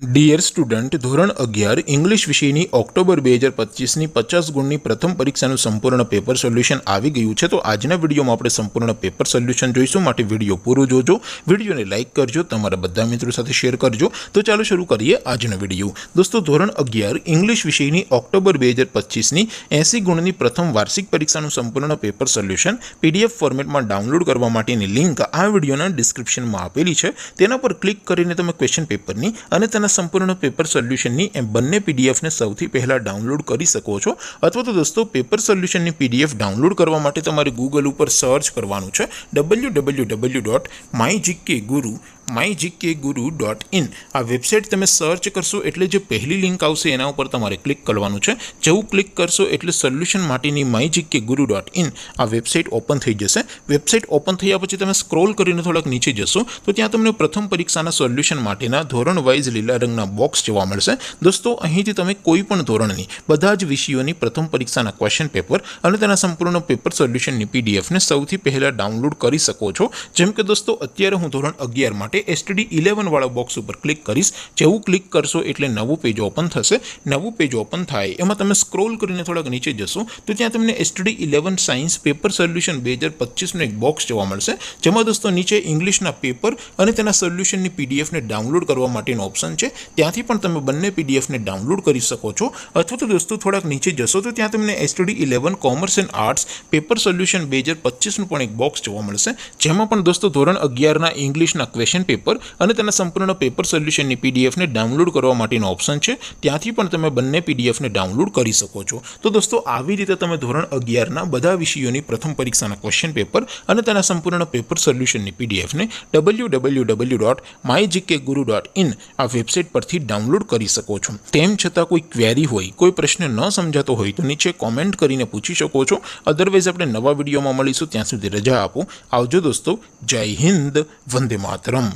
Dear student, ધોરણ 11 English વિષયની October 2025ની 50 ગુણની પ્રથમ પરીક્ષાનું સંપૂર્ણ પેપર સોલ્યુશન આવી ગયું છે। તો આજના વિડીયોમાં આપણે સંપૂર્ણ પેપર સોલ્યુશન જોઈશું, માટે વિડીયો પૂરો જોજો, વિડીયોને લાઇક કરજો, તમારા બધા મિત્રો સાથે શેર કરજો। તો ચાલો શરૂ કરીએ આજનો વિડીયો। દોસ્તો, ધોરણ 11 ઇંગ્લિશ વિષયની ઓક્ટોબર 2025ની 80 ગુણની પ્રથમ વાર્ષિક પરીક્ષાનું સંપૂર્ણ પેપર સોલ્યુશન PDF ફોર્મેટમાં ડાઉનલોડ કરવા માટેની લિંક આ વિડીયોના ડિસ્ક્રિપ્શનમાં આપેલી છે। તેના પર ક્લિક કરીને તમે ક્વેશ્ચન પેપરની અને તેના સંપૂર્ણ પેપર સોલ્યુશનની બંને પીડીએફને સૌથી પહેલાં ડાઉનલોડ કરી શકો છો। અથવા તો દોસ્તો, પેપર સોલ્યુશનની પીડીએફ ડાઉનલોડ કરવા માટે તમારે ગૂગલ ઉપર સર્ચ કરવાનું છે www.mygkguru.in। આ વેબસાઇટ તમે સર્ચ કરશો એટલે જે પહેલી લિંક આવશે એના ઉપર તમારે ક્લિક કરવાનું છે। જેવું ક્લિક કરશો એટલે સોલ્યુશન માટેની mygkguru.in આ વેબસાઇટ ઓપન થઈ જશે। વેબસાઇટ ઓપન થયા પછી તમે સ્ક્રોલ કરીને થોડાક નીચે જશો તો ત્યાં તમને પ્રથમ પરીક્ષાના સોલ્યુશન માટેના ધોરણ વાઇઝ લીલા રંગના બોક્સ જોવા મળશે। દોસ્તો, અહીંથી તમે કોઈ પણ ધોરણની બધા જ વિષયોની પ્રથમ પરીક્ષાના ક્વેશ્ચન પેપર અને તેના સંપૂર્ણ પેપર સોલ્યુશનની પીડીએફને સૌથી પહેલાં ડાઉનલોડ કરી શકો છો। જેમ કે દોસ્તો, અત્યારે હું ધોરણ 11 માટે STD 11 વાળા બોક્સ ઉપર ક્લિક કરીશ। જેવું ક્લિક કરશો એટલે નવું પેજ ઓપન થશે। નવું પેજ ઓપન થાય એમાં તમે સ્ક્રોલ કરીને થોડાક નીચે જશો તો ત્યાં તમને STD 11 સાયન્સ પેપર સોલ્યુશન 2025નું એક બોક્સ જોવા મળશે, જેમાં દોસ્તો નીચે ઇંગ્લિશના પેપર અને તેના સોલ્યુશનની પીડીએફને ડાઉનલોડ કરવા માટેનો ઓપ્શન છે। ત્યાંથી પણ તમે બંને પીડીએફને ડાઉનલોડ કરી શકો છો। અથવા તો દોસ્તો, થોડાક નીચે જશો તો ત્યાં તમને STD 11 commerce and arts paper solution 2025નું પણ એક બોક્સ જોવા મળશે, જેમાં પણ દોસ્તો ધોરણ 11ના ઇંગ્લિશના ક્વેશ્ચન પેપર અને તેના સંપૂર્ણ પેપર સોલ્યુશનની પીડીએફને ડાઉનલોડ કરવા માટેનો ઓપ્શન છે। ત્યાંથી પણ તમે બંને પીડીએફને ડાઉનલોડ કરી શકો છો। તો દોસ્તો, આવી રીતે તમે ધોરણ 11ના બધા વિષયોની પ્રથમ પરીક્ષાના ક્વેશ્ચન પેપર અને તેના સંપૂર્ણ પેપર સોલ્યુશનની પીડીએફને www.mygkguru.in આ વેબસાઇટ પરથી ડાઉનલોડ કરી શકો છો। તેમ છતાં કોઈ ક્વેરી હોય, કોઈ પ્રશ્ન ન સમજાતો હોય તો નીચે કોમેન્ટ કરીને પૂછી શકો છો। અધરવાઇઝ આપણે નવા વિડીયોમાં મળીશું, ત્યાં સુધી રજા આપો। આવજો દોસ્તો, જય હિન્દ, વંદે માતરમ।